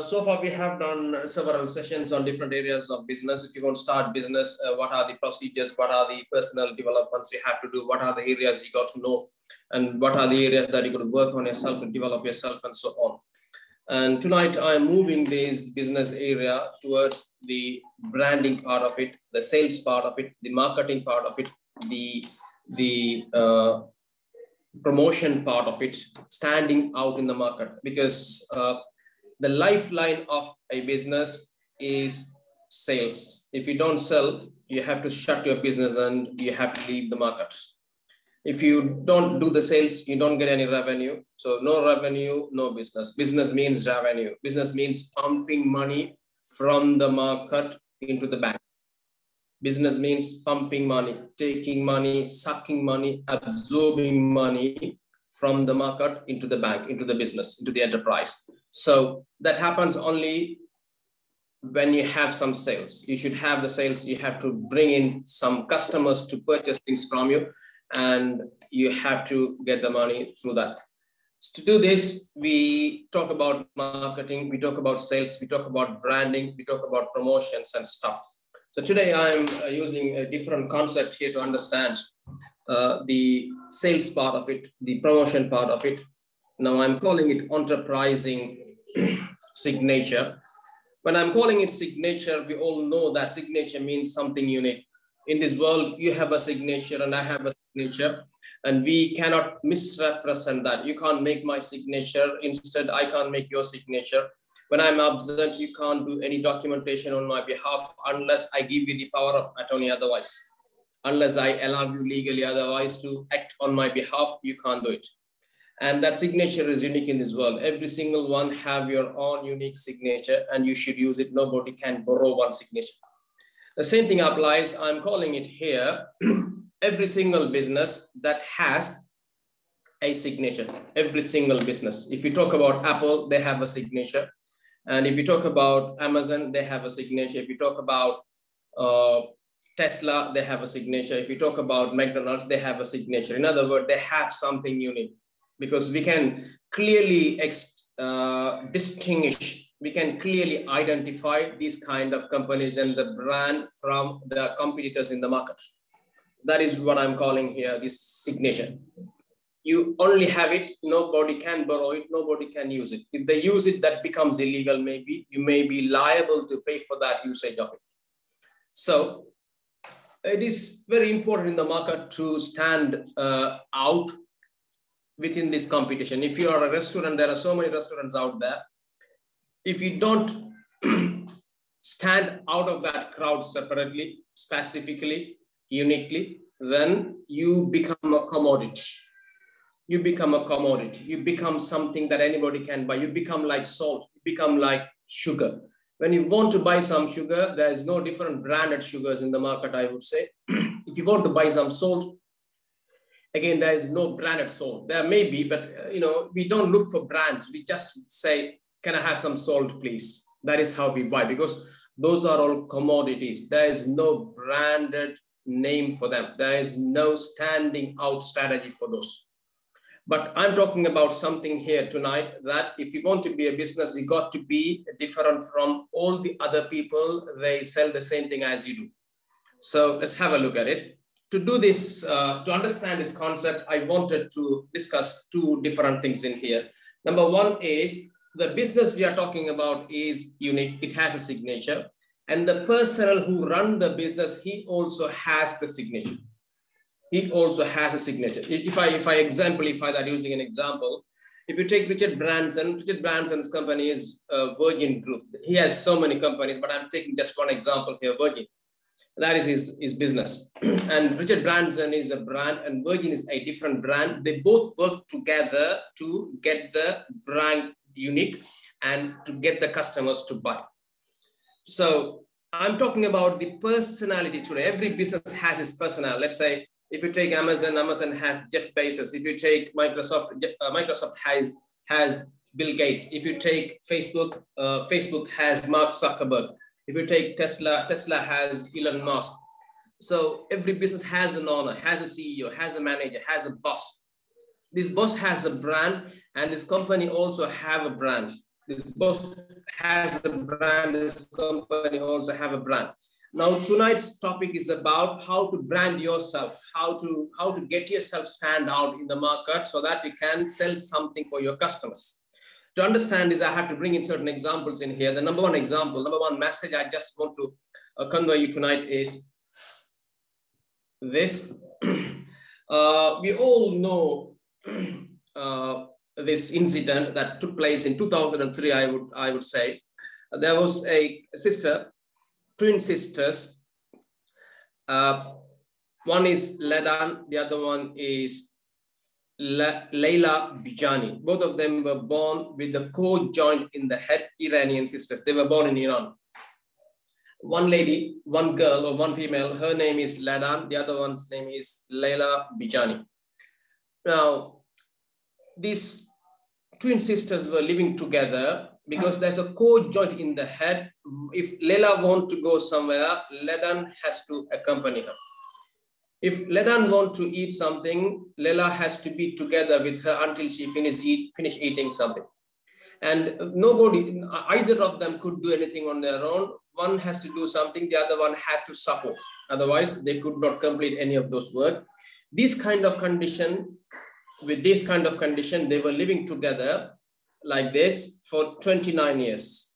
So far, we have done several sessions on different areas of business. If you want to start business, what are the procedures? What are the personal developments you have to do? What are the areas you got to know? And what are the areas that you got to work on yourself and develop yourself and so on. And tonight, I'm moving this business area towards the branding part of it, the sales part of it, the marketing part of it, the promotion part of it, standing out in the market, because the lifeline of a business is sales. If you don't sell, you have to shut your business and you have to leave the market. If you don't do the sales, you don't get any revenue. So no revenue, no business. Business means revenue. Business means pumping money from the market into the bank. Business means pumping money, taking money, sucking money, absorbing money from the market into the bank, into the business, into the enterprise. So that happens only when you have some sales. You should have the sales. You have to bring in some customers to purchase things from you, and you have to get the money through that. So to do this, we talk about marketing, we talk about sales, we talk about branding, we talk about promotions and stuff. So today I'm using a different concept here to understand the sales part of it, the promotion part of it. Now I'm calling it enterprising signature. When I'm calling it signature, we all know that signature means something unique. In this world, you have a signature and I have a signature, and we cannot misrepresent that. You can't make my signature. Instead, I can't make your signature. When I'm absent, you can't do any documentation on my behalf unless I give you the power of attorney otherwise. Unless I allow you legally otherwise to act on my behalf, you can't do it. And that signature is unique in this world. Every single one have your own unique signature, and you should use it. Nobody can borrow one signature. The same thing applies. I'm calling it here, every single business that has a signature, every single business. If you talk about Apple, they have a signature. And if you talk about Amazon, they have a signature. If you talk about Tesla, they have a signature. If you talk about McDonald's, they have a signature. In other words, they have something unique, because we can clearly distinguish, we can clearly identify these kind of companies and the brand from the competitors in the market. That is what I'm calling here, this signature. You only have it, nobody can borrow it, nobody can use it. If they use it, that becomes illegal maybe. You may be liable to pay for that usage of it. So it is very important in the market to stand out within this competition. If you are a restaurant, there are so many restaurants out there. If you don't stand out of that crowd separately, specifically, uniquely, then you become a commodity. You become a commodity. You become something that anybody can buy. You become like salt. You become like sugar. When you want to buy some sugar, there is no different branded sugars in the market, I would say. If you want to buy some salt, again, there is no branded salt. There may be, but we don't look for brands. We just say, can I have some salt, please? That is how we buy, because those are all commodities. There is no branded name for them. There is no standing out strategy for those. But I'm talking about something here tonight that if you want to be a business, you got to be different from all the other people. They sell the same thing as you do. So let's have a look at it. To do this, to understand this concept, I wanted to discuss two different things in here. Number one is the business we are talking about is unique. It has a signature. And the person who runs the business, he also has the signature. It also has a signature. If I exemplify that using an example, if you take Richard Branson's company is Virgin Group. He has so many companies, but I'm taking just one example here, Virgin. That is his business. And Richard Branson is a brand and Virgin is a different brand. They both work together to get the brand unique and to get the customers to buy. So I'm talking about the personality today. Every business has its personality. Let's say, if you take Amazon, Amazon has Jeff Bezos. If you take Microsoft, Microsoft has Bill Gates. If you take Facebook, Facebook has Mark Zuckerberg. If you take Tesla, Tesla has Elon Musk. So every business has an owner, has a CEO, has a manager, has a boss. This boss has a brand, and this company also have a brand. This boss has a brand, this company also have a brand. Now, tonight's topic is about how to brand yourself, how to get yourself stand out in the market so that you can sell something for your customers. To understand this, I have to bring in certain examples in here. The number one message I just want to convey you tonight is this. We all know this incident that took place in 2003, I would say. There was a sister, twin sisters. One is Ladan, the other one is Leila Bijani. Both of them were born with the core joint in the head, Iranian sisters. They were born in Iran. One lady, one girl or one female, her name is Ladan, the other one's name is Leila Bijani. Now, these twin sisters were living together because there's a core joint in the head. If Leila wants to go somewhere, Ladan has to accompany her. If Ladan wants to eat something, Leila has to be together with her until she finish eating something. And nobody, either of them could do anything on their own. One has to do something, the other one has to support. Otherwise, they could not complete any of those work. With this kind of condition, they were living together like this for 29 years.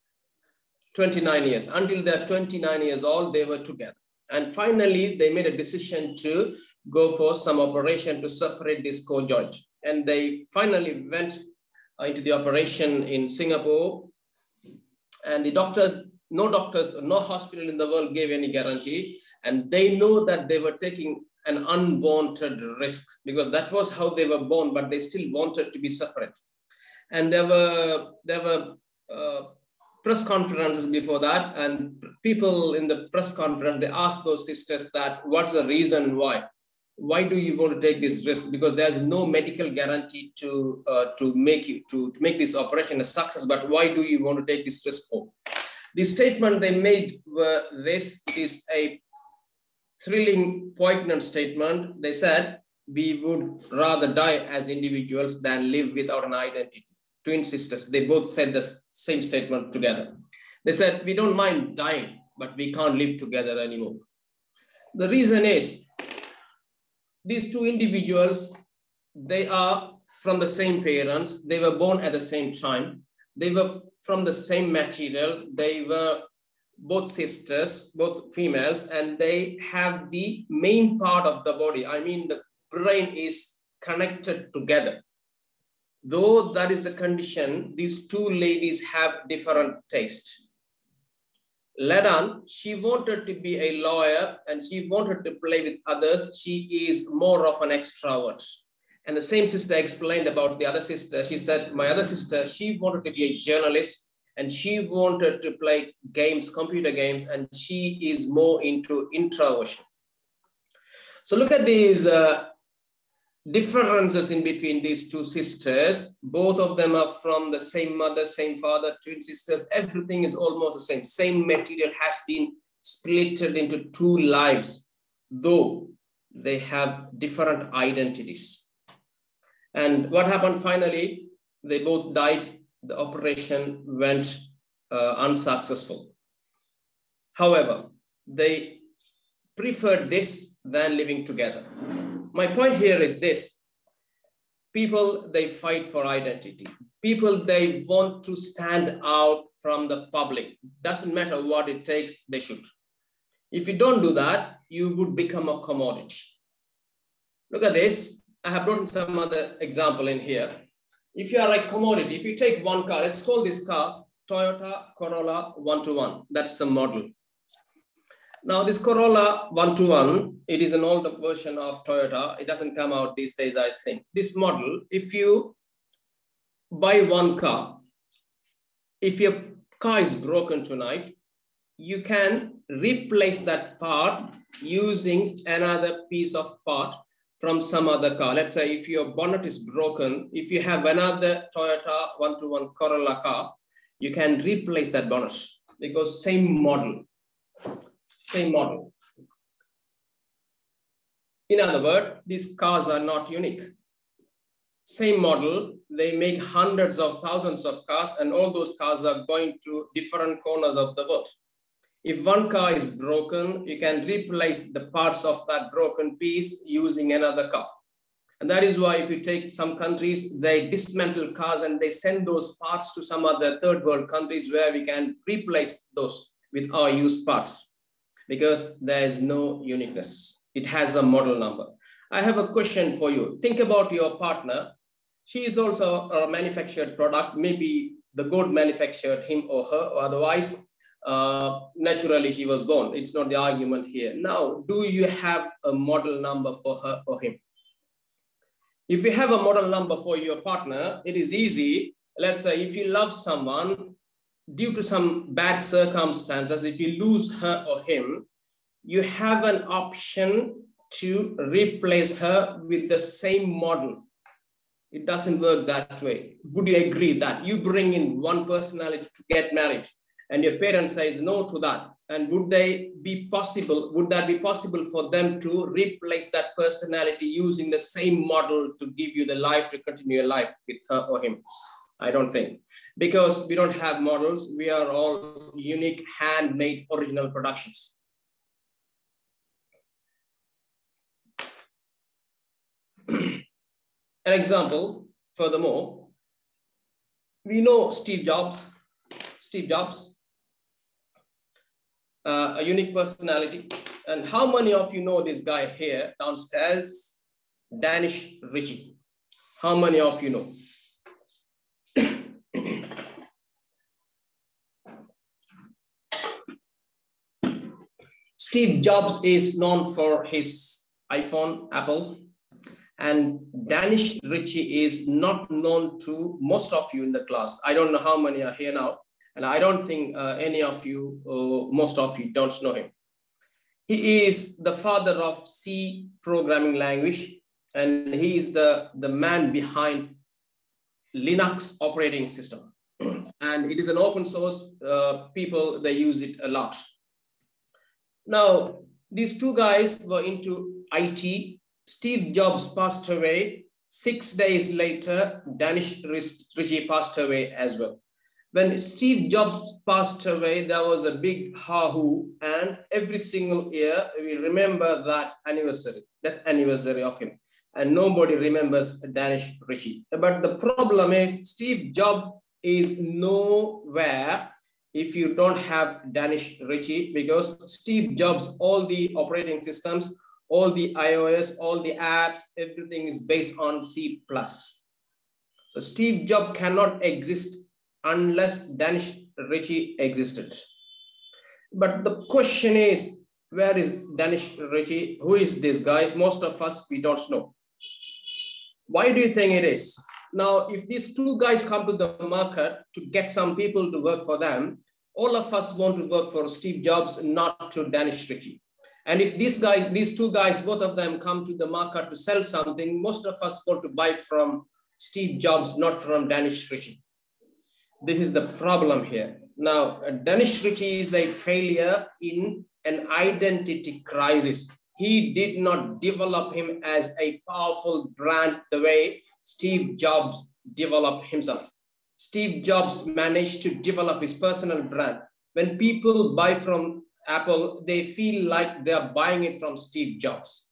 29 years. Until they're 29 years old, they were together. And finally, they made a decision to go for some operation to separate this core joint. And they finally went into the operation in Singapore. And the doctors, no hospital in the world gave any guarantee. And they know that they were taking an unwanted risk because that was how they were born, but they still wanted to be separate. And there were press conferences before that, and people in the press conference, they asked those sisters that, what's the reason why? Why do you want to take this risk? Because there's no medical guarantee to make this operation a success, but why do you want to take this risk for? The statement they made were this is a thrilling, poignant statement. They said, we would rather die as individuals than live without an identity. Twin sisters, they both said the same statement together. They said, we don't mind dying, but we can't live together anymore. The reason is, these two individuals, they are from the same parents. They were born at the same time. They were from the same material. They were both sisters, both females, and they have the main part of the body. I mean, the brain is connected together. Though that is the condition, these two ladies have different taste. Ladan, she wanted to be a lawyer and she wanted to play with others. She is more of an extrovert. And the same sister explained about the other sister. She said, my other sister, she wanted to be a journalist and she wanted to play games, computer games, and she is more into introversion. So look at these differences in between these two sisters. Both of them are from the same mother, same father, twin sisters. Everything is almost the same. Same material has been split into two lives, though they have different identities. And what happened finally? They both died. The operation went unsuccessful. However, they preferred this than living together. My point here is this. People, they fight for identity. People, they want to stand out from the public. Doesn't matter what it takes, they should. If you don't do that, you would become a commodity. Look at this. I have brought in some other example in here. If you are a commodity, if you take one car, let's call this car Toyota Corolla 121. That's the model. Now this Corolla 121, it is an older version of Toyota. It doesn't come out these days, I think. This model, if you buy one car, if your car is broken tonight, you can replace that part using another piece of part from some other car. Let's say if your bonnet is broken, if you have another Toyota 121 Corolla car, you can replace that bonnet because same model. Same model. In other words, these cars are not unique. same model, they make hundreds of thousands of cars, and all those cars are going to different corners of the world. If one car is broken, you can replace the parts of that broken piece using another car. And that is why if you take some countries, they dismantle cars and they send those parts to some other third world countries where we can replace those with our used parts, because there is no uniqueness. It has a model number. I have a question for you. Think about your partner. She is also a manufactured product. Maybe the goat manufactured him or her, or otherwise, naturally she was born. It's not the argument here. Now, do you have a model number for her or him? If you have a model number for your partner, it is easy. Let's say if you love someone, due to some bad circumstances, if you lose her or him, you have an option to replace her with the same model. It doesn't work that way. Would you agree that you bring in one personality to get married and your parents says no to that? And would that be possible for them to replace that personality using the same model to give you the life, to continue your life with her or him? I don't think, because we don't have models. We are all unique, handmade, original productions. An example, furthermore, we know Steve Jobs, a unique personality. And how many of you know this guy here downstairs, Danish Ritchie? How many of you know? Steve Jobs is known for his iPhone, Apple, and Danish Ritchie is not known to most of you in the class. I don't know how many are here now, and I don't think any of you, most of you don't know him. He is the father of C programming language, and he is the man behind Linux operating system. And it is an open source, people, they use it a lot. Now, these two guys were into IT. Steve Jobs passed away. 6 days later, Danish Ritchie passed away as well. When Steve Jobs passed away, there was a big ha-hoo, and every single year we remember that anniversary, death anniversary of him. And nobody remembers Danish Ritchie. But the problem is Steve Jobs is nowhere if you don't have Danish Ritchie, because Steve Jobs, all the operating systems, all the iOS, all the apps, everything is based on C++. So Steve Jobs cannot exist unless Danish Ritchie existed. But the question is, where is Danish Ritchie? Who is this guy? Most of us, we don't know. Why do you think it is? Now, if these two guys come to the market to get some people to work for them, all of us want to work for Steve Jobs, not to Danish Ritchie. And if these two guys, both of them come to the market to sell something, most of us want to buy from Steve Jobs, not from Danish Ritchie. This is the problem here. Now, Danish Ritchie is a failure in an identity crisis. He did not develop him as a powerful brand the way Steve Jobs developed himself. Steve Jobs managed to develop his personal brand. When people buy from Apple, they feel like they're buying it from Steve Jobs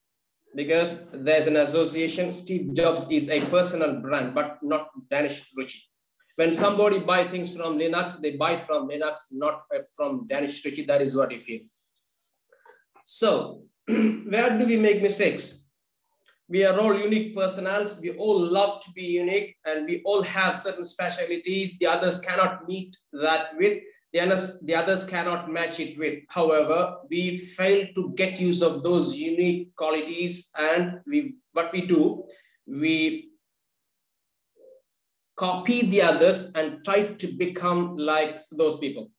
because there's an association. Steve Jobs is a personal brand, but not Danish Ritchie. When somebody buys things from Linux, they buy from Linux, not from Danish Ritchie. That is what I feel. So where do we make mistakes? We are all unique personalities. We all love to be unique, and we all have certain specialties. The others cannot meet that with. The others cannot match it with. However, we fail to get use of those unique qualities, and what we do, we copy the others and try to become like those people.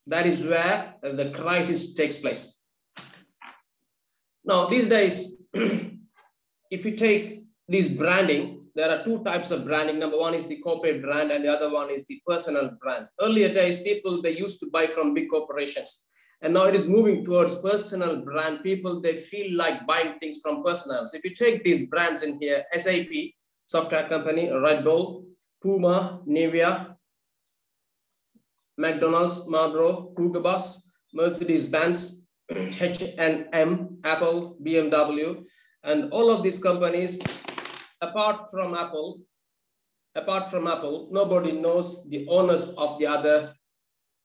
That is where the crisis takes place. Now, these days, if you take this branding, there are two types of branding. Number one is the corporate brand, and the other one is the personal brand. Earlier days, people, they used to buy from big corporations. And now it is moving towards personal brand. People, they feel like buying things from personals. If you take these brands in here, SAP, software company, Red Bull, Puma, Nivea, McDonald's, Marlboro, Hugo Boss, Mercedes-Benz, H&M, Apple, BMW, and all of these companies, apart from Apple, nobody knows the owners of the other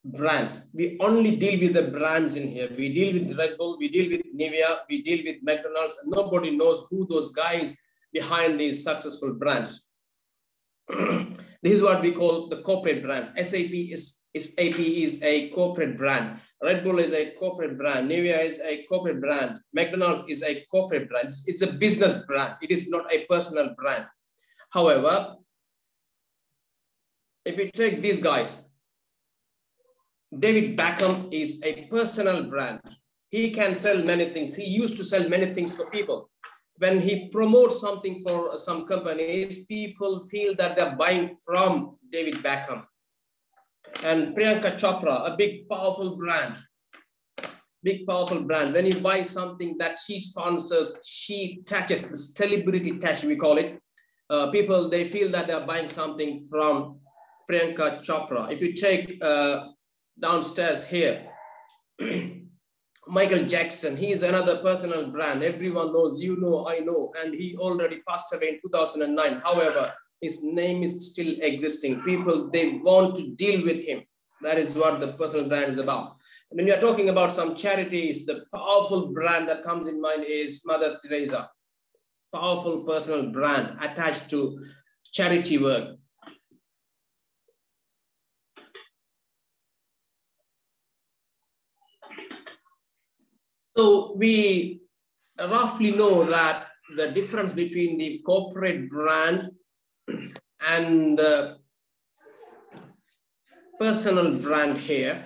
brands. We only deal with the brands in here. We deal with Red Bull, we deal with Nivea, we deal with McDonald's, and nobody knows who those guys behind these successful brands. This is what we call the corporate brands. SAP is a corporate brand. Red Bull is a corporate brand. Nivea is a corporate brand. McDonald's is a corporate brand. It's a business brand. It is not a personal brand. However, if you take these guys, David Beckham is a personal brand. He can sell many things. He used to sell many things for people. When he promotes something for some companies, people feel that they're buying from David Beckham. And Priyanka Chopra, a big, powerful brand. Big, powerful brand. When you buy something that she sponsors, she touches, the celebrity touch, we call it. People, they feel that they're buying something from Priyanka Chopra. If you take downstairs here, Michael Jackson, he is another personal brand. Everyone knows, you know, I know, and he already passed away in 2009. However, his name is still existing. People, they want to deal with him. That is what the personal brand is about. And when we are talking about some charities, the powerful brand that comes in mind is Mother Teresa. Powerful personal brand attached to charity work. So we roughly know that the difference between the corporate brand and the personal brand here.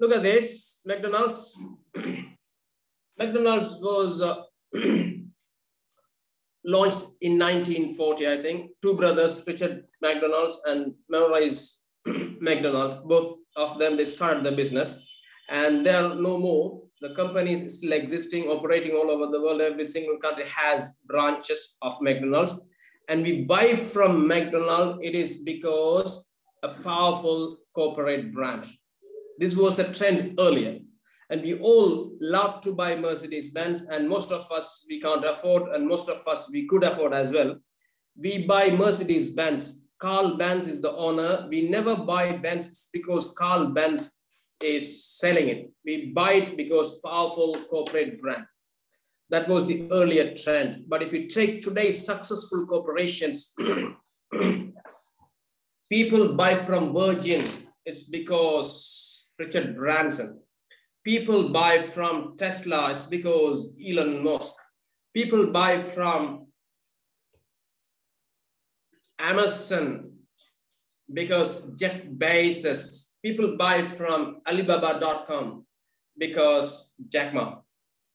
Look at this, McDonald's. McDonald's was launched in 1940, I think. Two brothers, Richard McDonald's and Maurice McDonald, both of them, they started the business, and they are no more. The company is still existing, operating all over the world. Every single country has branches of McDonald's. And we buy from McDonald's, it is because a powerful corporate brand. This was the trend earlier. And we all love to buy Mercedes-Benz, and most of us, we can't afford, and most of us, we could afford as well. We buy Mercedes-Benz. Carl Benz is the owner. We never buy Benz because Carl Benz is selling it. We buy it because powerful corporate brand. That was the earlier trend. But if you take today's successful corporations, people buy from Virgin, it's because Richard Branson. People buy from Tesla, it's because Elon Musk. People buy from Amazon because Jeff Bezos. People buy from Alibaba.com because Jack Ma.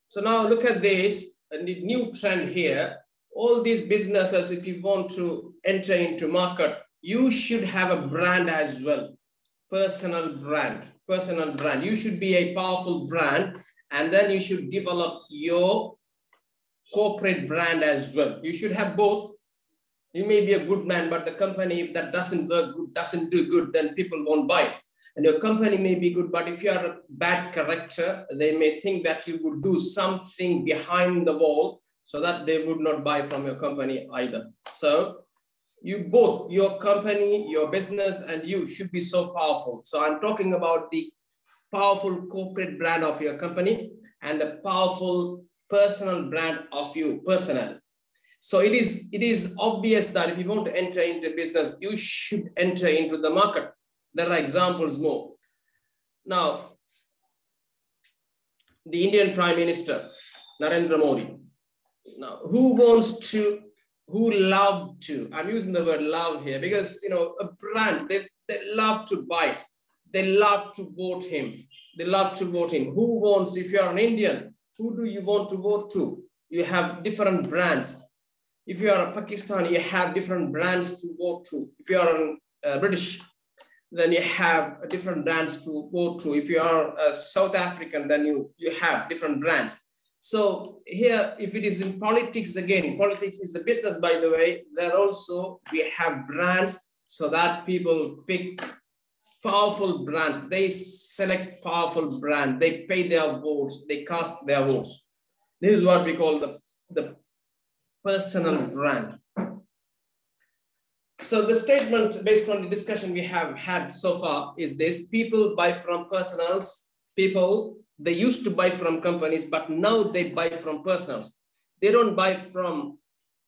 So now look at this, and the new trend here. All these businesses, if you want to enter into market, you should have a brand as well. Personal brand, personal brand. You should be a powerful brand, and then you should develop your corporate brand as well. You should have both. You may be a good man, but the company, if that doesn't work good, doesn't do good, then people won't buy it. And your company may be good, but if you are a bad character, they may think that you would do something behind the wall so that they would not buy from your company either. So you both, your company, your business, and you should be so powerful. So I'm talking about the powerful corporate brand of your company and the powerful personal brand of you personally. So it is obvious that if you want to enter into business, you should enter into the market. There are examples more. Now, the Indian Prime Minister, Narendra Modi. Now, who love to, I'm using the word love here because, you know, a brand, they love to buy it. They love to vote him. They love to vote him. Who wants, if you are an Indian, who do you want to vote to? You have different brands. If you are a Pakistani, you have different brands to vote to. If you are a British, then you have different brands to vote to. If you are a South African, then you have different brands. So here, if it is in politics, again, politics is the business, by the way, there also we have brands so that people pick powerful brands. They select powerful brand. They pay their votes. They cast their votes. This is what we call the personal brand. So the statement based on the discussion we have had so far is this: people buy from personals. People, they used to buy from companies, but now they buy from personals. They don't buy from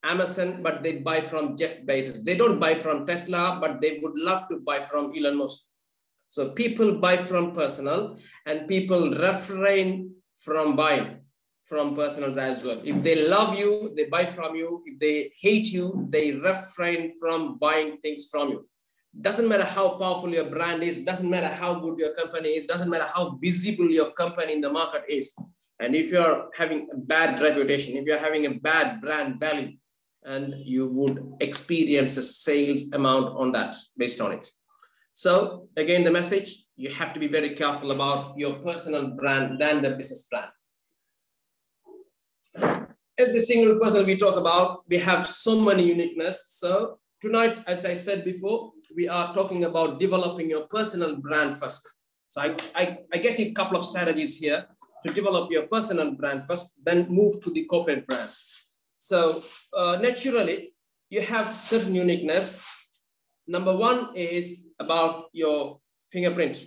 Amazon, but they buy from Jeff Bezos. They don't buy from Tesla, but they would love to buy from Elon Musk. So people buy from personal, and people refrain from buying from personals as well. If they love you, they buy from you. If they hate you, they refrain from buying things from you. Doesn't matter how powerful your brand is, doesn't matter how good your company is, doesn't matter how visible your company in the market is. And if you're having a bad reputation, if you're having a bad brand value, and you would experience a sales amount on that based on it. So again, the message, you have to be very careful about your personal brand than the business brand. Every single person we talk about, we have so many uniqueness. So tonight, as I said before, we are talking about developing your personal brand first. So I get you a couple of strategies here to develop your personal brand first, then move to the corporate brand. So naturally, you have certain uniqueness. Number one is about your fingerprint.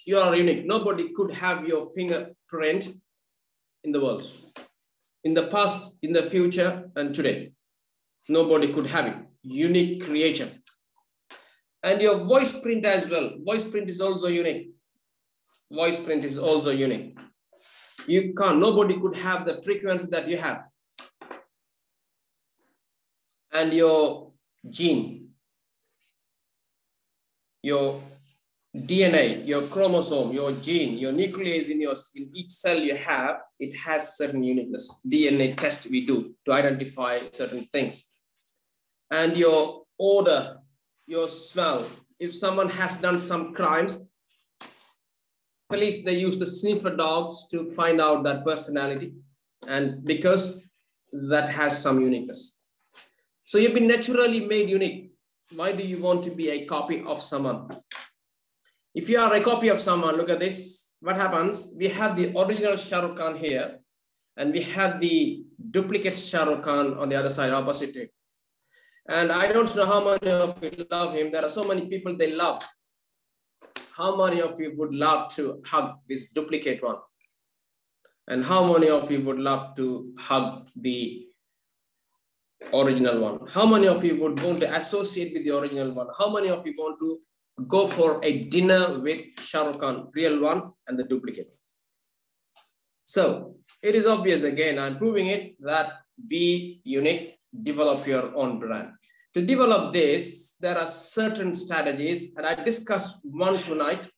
You are unique. Nobody could have your fingerprint in the world. In the past, in the future, and today. Nobody could have it. Unique creation. And your voice print as well. Voice print is also unique. Voice print is also unique. You can't, nobody could have the frequency that you have. And your gene, your DNA, your chromosome, your gene, your nucleus in each cell you have, it has certain uniqueness. DNA test we do to identify certain things. And your odor, your smell. If someone has done some crimes, police, they use the sniffer dogs to find out that personality. And because that has some uniqueness. So you've been naturally made unique. Why do you want to be a copy of someone? If you are a copy of someone, look at this. What happens? We have the original Shah Rukh Khan here, and we have the duplicate Shah Rukh Khan on the other side, opposite it. And I don't know how many of you love him. There are so many people they love. How many of you would love to hug this duplicate one? And how many of you would love to hug the original one? How many of you would want to associate with the original one? How many of you want to go for a dinner with Shah Rukh Khan, real one and the duplicate? So it is obvious, again, I'm proving it, that be unique, develop your own brand. To develop this, there are certain strategies, and I discussed one tonight,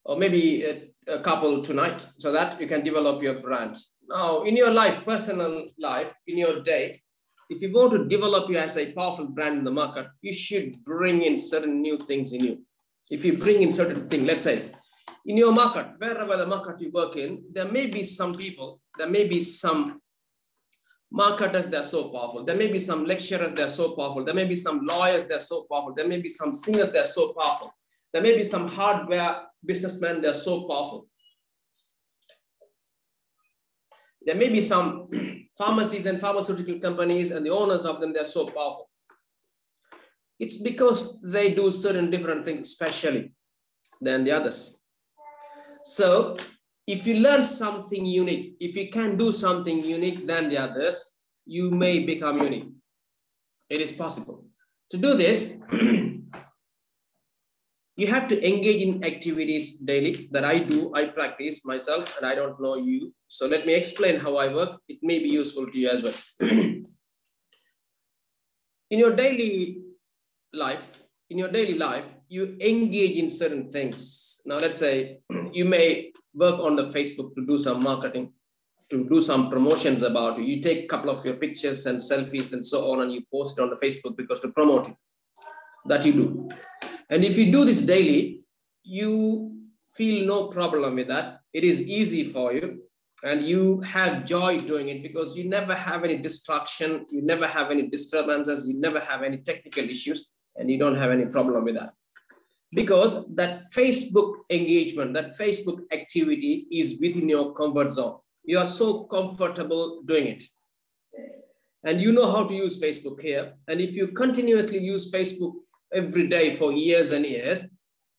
or maybe a couple tonight, so that you can develop your brand. Now, in your life, personal life, in your day, if you want to develop you as a powerful brand in the market, you should bring in certain new things in you. If you bring in certain things, let's say, in your market, wherever the market you work in, there may be some people, there may be some marketers, they're so powerful. There may be some lecturers, they're so powerful. There may be some lawyers, they're so powerful. There may be some singers, they're so powerful. There may be some hardware businessmen, they're so powerful. There may be some pharmacies and pharmaceutical companies, and the owners of them, they're so powerful. It's because they do certain different things specially than the others. So if you learn something unique, if you can do something unique than the others, you may become unique. It is possible. To do this, you have to engage in activities daily that I do, I practice myself, and I don't know you. So let me explain how I work. It may be useful to you as well. In your daily life, you engage in certain things. Now, let's say you may work on the Facebook to do some marketing, to do some promotions about you. You take a couple of your pictures and selfies and so on, and you post it on the Facebook because to promote it. That you do. And if you do this daily, you feel no problem with that. It is easy for you. and you have joy doing it because you never have any distraction, you never have any disturbances, you never have any technical issues, and you don't have any problem with that. Because that Facebook engagement, that Facebook activity is within your comfort zone. You are so comfortable doing it. And you know how to use Facebook here. And if you continuously use Facebook every day for years and years,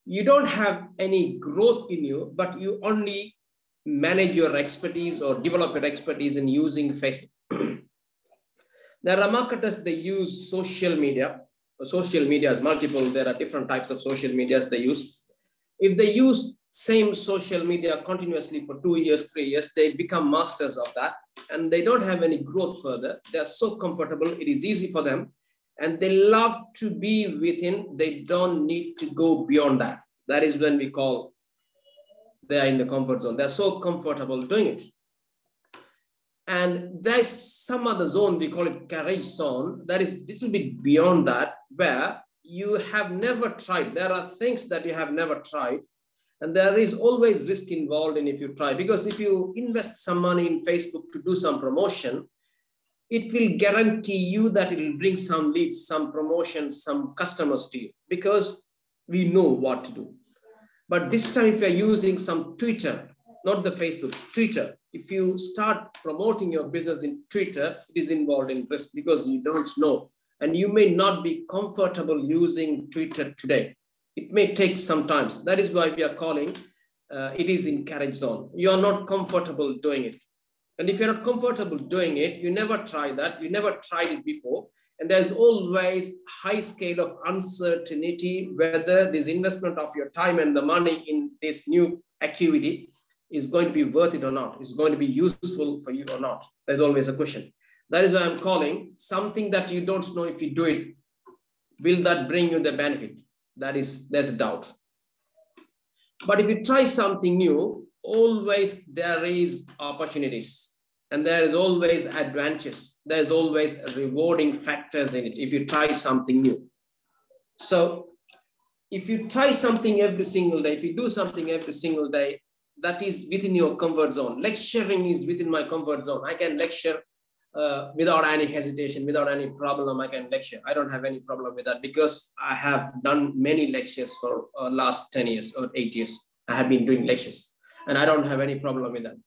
you don't have any growth in you, but you only manage your expertise or develop your expertise in using Facebook. There are marketers, they use social media. Social media is multiple. There are different types of social medias they use. If they use same social media continuously for 2 years, 3 years, they become masters of that, and they don't have any growth further. They are so comfortable. It is easy for them, and they love to be within. They don't need to go beyond that. That is when we call they are in the comfort zone. They're so comfortable doing it. And there's some other zone, we call it courage zone, that is a little bit beyond that, where you have never tried. There are things that you have never tried, and there is always risk involved in if you try. Because if you invest some money in Facebook to do some promotion, it will guarantee you that it will bring some leads, some promotions, some customers to you, because we know what to do. But this time, if you're using some Twitter, not the Facebook, Twitter, if you start promoting your business in Twitter, it is involved in risk because you don't know. And you may not be comfortable using Twitter today. It may take some time. That is why we are calling it is in courage zone. You are not comfortable doing it. And if you're not comfortable doing it, you never try that. You never tried it before. And there's always high scale of uncertainty whether this investment of your time and the money in this new activity is going to be worth it or not. Is going to be useful for you or not. There's always a question. That is why I'm calling something that you don't know if you do it, will that bring you the benefit? There's a doubt. But if you try something new, always there is opportunities. And there is always advantages. There's always rewarding factors in it if you try something new. So if you try something every single day, if you do something every single day, that is within your comfort zone. Lecturing is within my comfort zone. I can lecture without any hesitation, without any problem. I can lecture. I don't have any problem with that because I have done many lectures for last 10 years or 8 years. I have been doing lectures and I don't have any problem with that.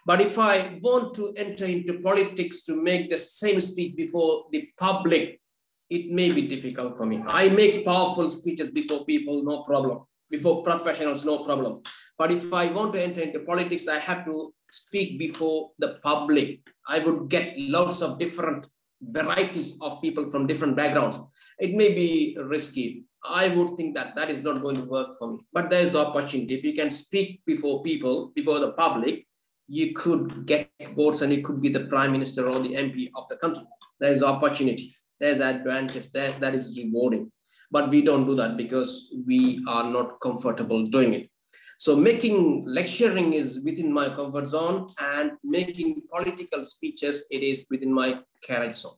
But if I want to enter into politics to make the same speech before the public, it may be difficult for me. I make powerful speeches before people, no problem. Before professionals, no problem. But if I want to enter into politics, I have to speak before the public. I would get lots of different varieties of people from different backgrounds. It may be risky. I would think that that is not going to work for me. But there is opportunity. If you can speak before people, before the public, you could get votes and you could be the prime minister or the MP of the country. There is opportunity. There's advantage. That is rewarding. But we don't do that because we are not comfortable doing it. So lecturing is within my comfort zone, and making political speeches, it is within my courage zone.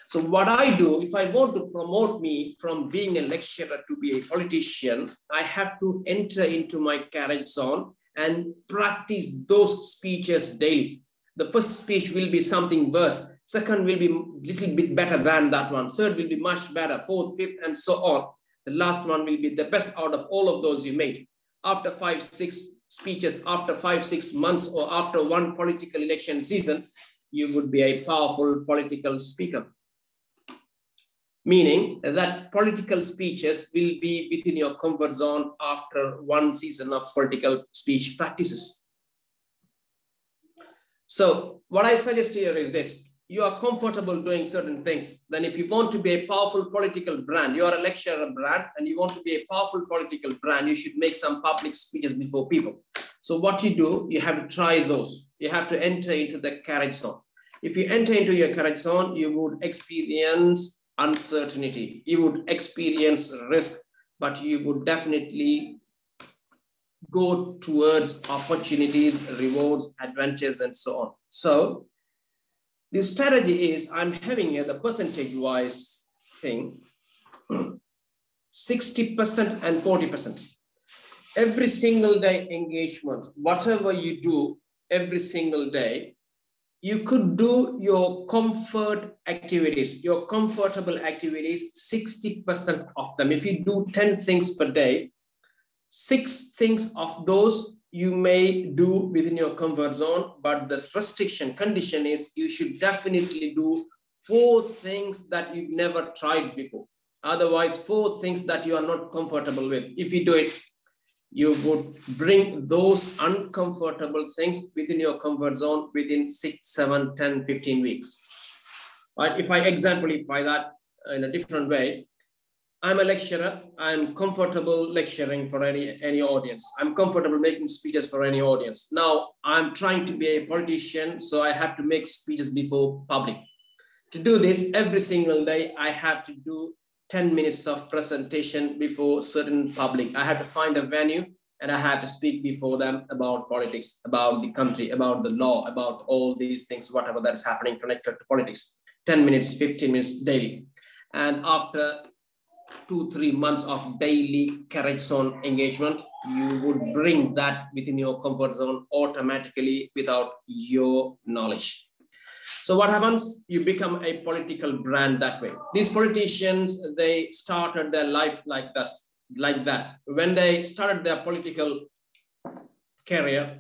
So what I do, if I want to promote me from being a lecturer to be a politician, I have to enter into my courage zone and practice those speeches daily. The first speech will be something worse. Second will be a little bit better than that one. Third will be much better. Fourth, fifth, and so on. The last one will be the best out of all of those you made. After 5-6 speeches, after 5-6 months, or after one political election season, you would be a powerful political speaker. Meaning that political speeches will be within your comfort zone after one season of political speech practices. So what I suggest here is this. You are comfortable doing certain things. Then if you want to be a powerful political brand, you are a lecturer brand and you want to be a powerful political brand, you should make some public speeches before people. So what you do, you have to try those. You have to enter into the courage zone. If you enter into your courage zone, you would experience uncertainty. You would experience risk, but you would definitely go towards opportunities, rewards, adventures, and so on. So the strategy is, I'm having here the percentage-wise thing, 60% and 40%. Every single day engagement, whatever you do, every single day, you could do your comfort activities, your comfortable activities, 60% of them. If you do 10 things per day, 6 things of those you may do within your comfort zone, but the restriction condition is you should definitely do 4 things that you've never tried before. Otherwise, 4 things that you are not comfortable with. If you do it, you would bring those uncomfortable things within your comfort zone within 6, 7, 10, 15 weeks. Right? If I exemplify that in a different way, I'm a lecturer. I'm comfortable lecturing for any audience. I'm comfortable making speeches for any audience. Now I'm trying to be a politician, so I have to make speeches before public. To do this every single day, I have to do 10 minutes of presentation before certain public. I have to find a venue and I have to speak before them about politics, about the country, about the law, about all these things, whatever that is happening connected to politics. 10 minutes, 15 minutes daily. And after 2-3 months of daily courage zone engagement, you would bring that within your comfort zone automatically without your knowledge. So what happens? You become a political brand that way. These politicians, they started their life like this, like that. When they started their political career,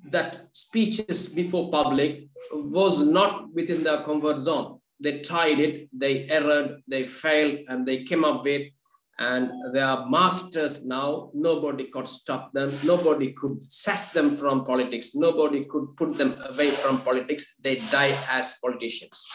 that speeches before public was not within their comfort zone. They tried it, they erred, they failed, and they came up with, and they are masters now. Nobody could stop them. Nobody could sack them from politics. Nobody could put them away from politics. They die as politicians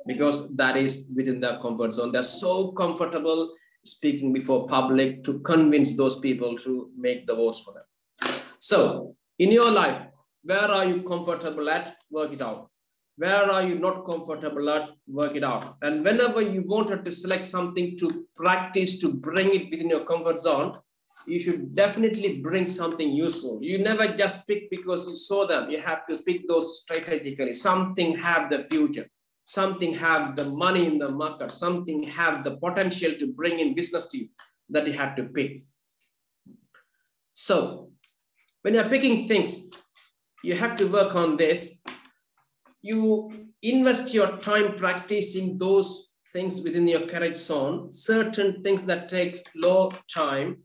because that is within their comfort zone. They're so comfortable speaking before public to convince those people to make the votes for them. So in your life, where are you comfortable at? Work it out. Where are you not comfortable at? Work it out. And whenever you wanted to select something to practice, to bring it within your comfort zone, you should definitely bring something useful. You never just pick because you saw them. You have to pick those strategically. Something have the future. Something have the money in the market. Something have the potential to bring in business to you that you have to pick. So when you're picking things, you have to work on this. You invest your time practicing those things within your courage zone, certain things that takes low time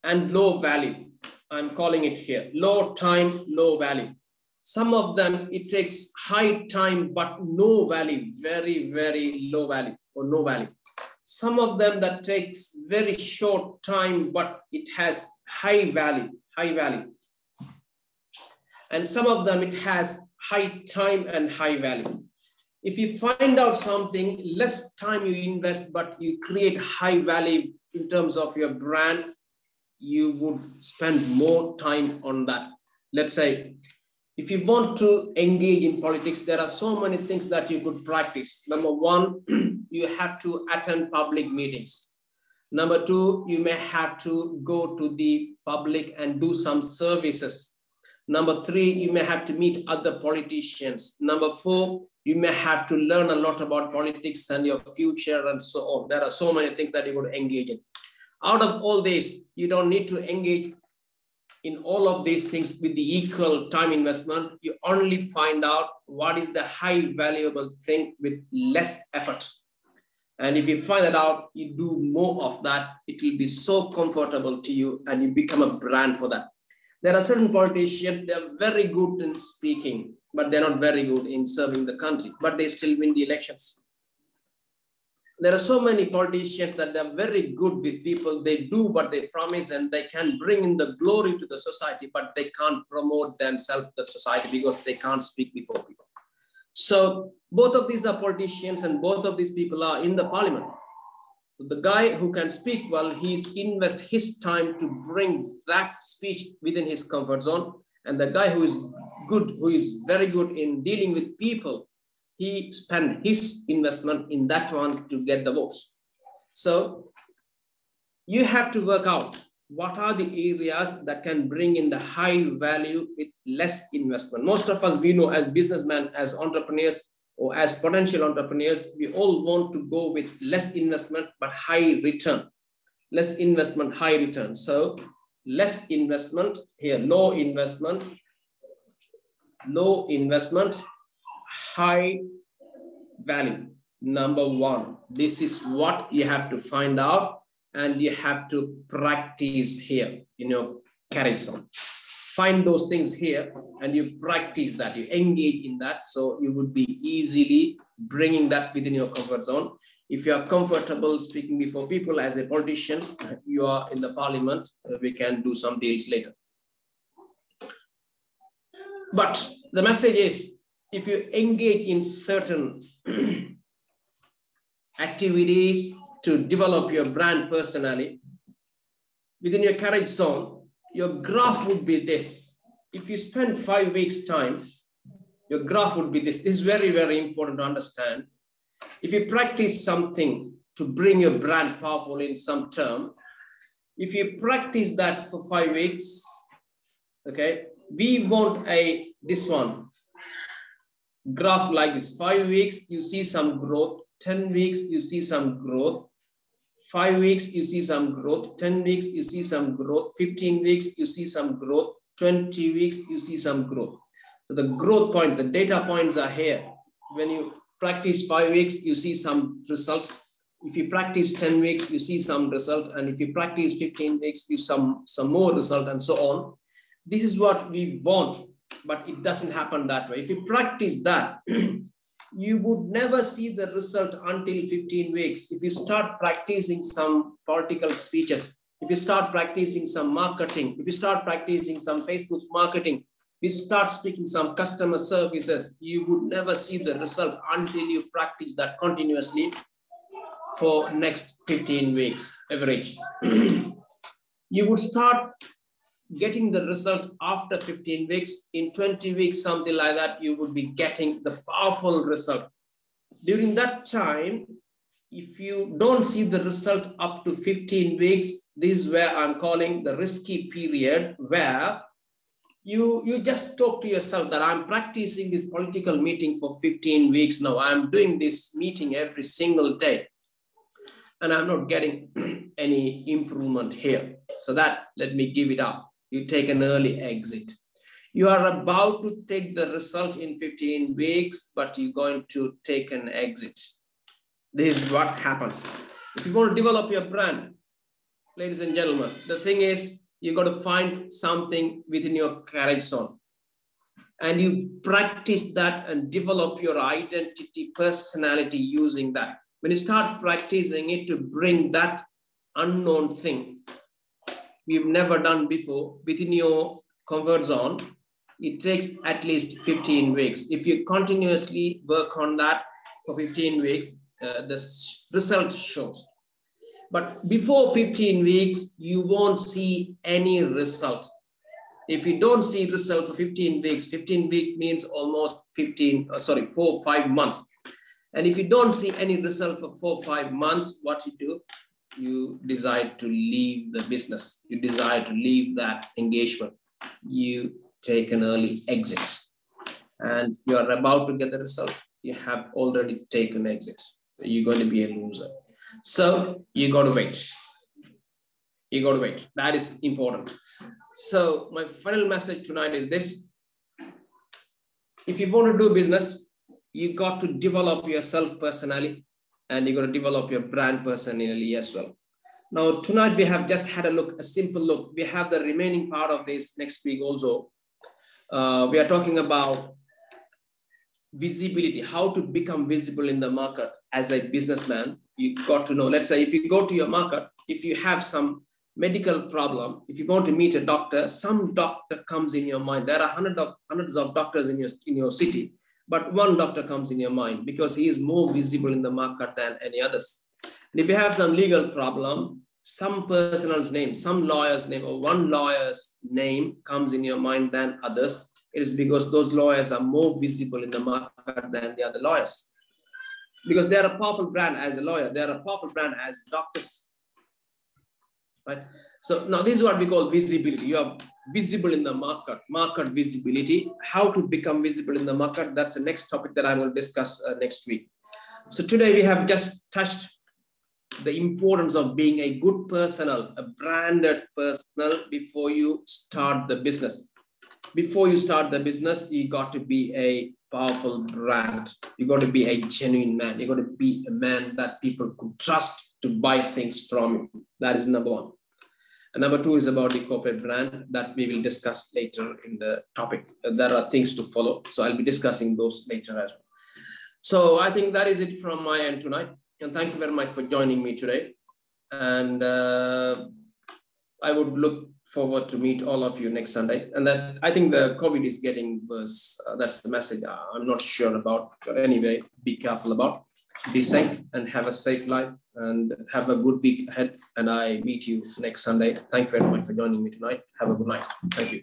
and low value. I'm calling it here, low time, low value. Some of them, it takes high time, but no value, very, very low value or no value. Some of them that takes very short time, but it has high value. And some of them, it has high time and high value. If you find out something, less time you invest, but you create high value in terms of your brand, you would spend more time on that. Let's say, if you want to engage in politics, there are so many things that you could practice. Number 1, you have to attend public meetings. Number 2, you may have to go to the public and do some services. Number 3, you may have to meet other politicians. Number 4, you may have to learn a lot about politics and your future and so on. There are so many things that you would engage in. Out of all this, you don't need to engage in all of these things with the equal time investment. You only find out what is the high valuable thing with less effort. And if you find that out, you do more of that, it will be so comfortable to you and you become a brand for that. There are certain politicians, they're very good in speaking, but they're not very good in serving the country, but they still win the elections. There are so many politicians that they're very good with people. They do what they promise and they can bring in the glory to the society, but they can't promote themselves to the society because they can't speak before people. So both of these are politicians and both of these people are in the parliament. So the guy who can speak well, he invests his time to bring that speech within his comfort zone. And the guy who is good, who is very good in dealing with people, he spends his investment in that one to get the votes. So you have to work out what are the areas that can bring in the high value with less investment. Most of us, we know as businessmen, as entrepreneurs, or as potential entrepreneurs, we all want to go with less investment, but high return. Less investment, high return. So less investment, here low investment, high value. Number one, this is what you have to find out, and you have to practice here in your carriage zone. Find those things here and you practice that, you engage in that, so you would be easily bringing that within your comfort zone. If you are comfortable speaking before people as a politician, you are in the parliament, we can do some deals later. But the message is, if you engage in certain activities to develop your brand personally within your carriage zone, your graph would be this. If you spend 5 weeks time, your graph would be this. This is very, very important to understand. If you practice something to bring your brand powerful in some term, if you practice that for 5 weeks, okay, we want this one graph like this. 5 weeks, you see some growth. 10 weeks, you see some growth. 5 weeks, you see some growth. 10 weeks, you see some growth. 15 weeks, you see some growth. 20 weeks, you see some growth. So the growth point, the data points are here. When you practice 5 weeks, you see some result. If you practice 10 weeks, you see some result. And if you practice 15 weeks, you some more result, and so on. This is what we want, but it doesn't happen that way. If you practice that, you would never see the result until 15 weeks. If you start practicing some political speeches, if you start practicing some marketing, if you start practicing some Facebook marketing, if you start speaking some customer services, you would never see the result until you practice that continuously for next 15 weeks average. You would start getting the result after 15 weeks. In 20 weeks, something like that, you would be getting the powerful result. During that time, if you don't see the result up to 15 weeks, this is where I'm calling the risky period, where you just talk to yourself that I'm practicing this political meeting for 15 weeks now. I'm doing this meeting every single day, and I'm not getting any improvement here. So that, let me give it up. You take an early exit. You are about to take the result in 15 weeks, but you're going to take an exit. This is what happens. If you want to develop your brand, ladies and gentlemen, the thing is, you got to find something within your carriage zone. And you practice that and develop your identity, personality using that. When you start practicing it to bring that unknown thing we've never done before within your comfort zone, it takes at least 15 weeks. If you continuously work on that for 15 weeks, the result shows. But before 15 weeks, you won't see any result. If you don't see result for 15 weeks, 15 weeks means almost 4 or 5 months. And if you don't see any result for 4 or 5 months, what you do? You decide to leave the business. You decide to leave that engagement. You take an early exit. And you are about to get the result. You have already taken exit. You're going to be a loser. So you got to wait. You got to wait. That is important. So my final message tonight is this. If you want to do business, you got to develop yourself personally, and you got to develop your brand personally as well. Now, tonight we have just had a simple look. We have the remaining part of this next week also. We are talking about visibility, how to become visible in the market as a businessman. You got to know, let's say if you go to your market, if you have some medical problem, if you want to meet a doctor, some doctor comes in your mind. There are hundreds of doctors in your city, but one doctor comes in your mind because he is more visible in the market than any others. And if you have some legal problem, some person's name, some lawyer's name, or one lawyer's name comes in your mind than others. It is because those lawyers are more visible in the market than the other lawyers. Because they are a powerful brand as a lawyer, they are a powerful brand as doctors. Right? So now this is what we call visibility. You are visible in the market visibility. How to become visible in the market, that's the next topic that I will discuss next week. So today we have just touched the importance of being a good personnel, a branded personnel before you start the business. Before you start the business, you got to be a powerful brand. You got to be a genuine man. You got to be a man that people could trust to buy things from you. That is number one. And number two is about the corporate brand that we will discuss later in the topic. There are things to follow. So I'll be discussing those later as well. So I think that is it from my end tonight. And thank you very much for joining me today. And I would look forward to meet all of you next Sunday. And that I think the COVID is getting worse. That's the message I'm not sure about. But anyway, be careful about. Be safe and have a safe life and have a good week ahead. And I meet you next Sunday. Thank you very much for joining me tonight. Have a good night. Thank you.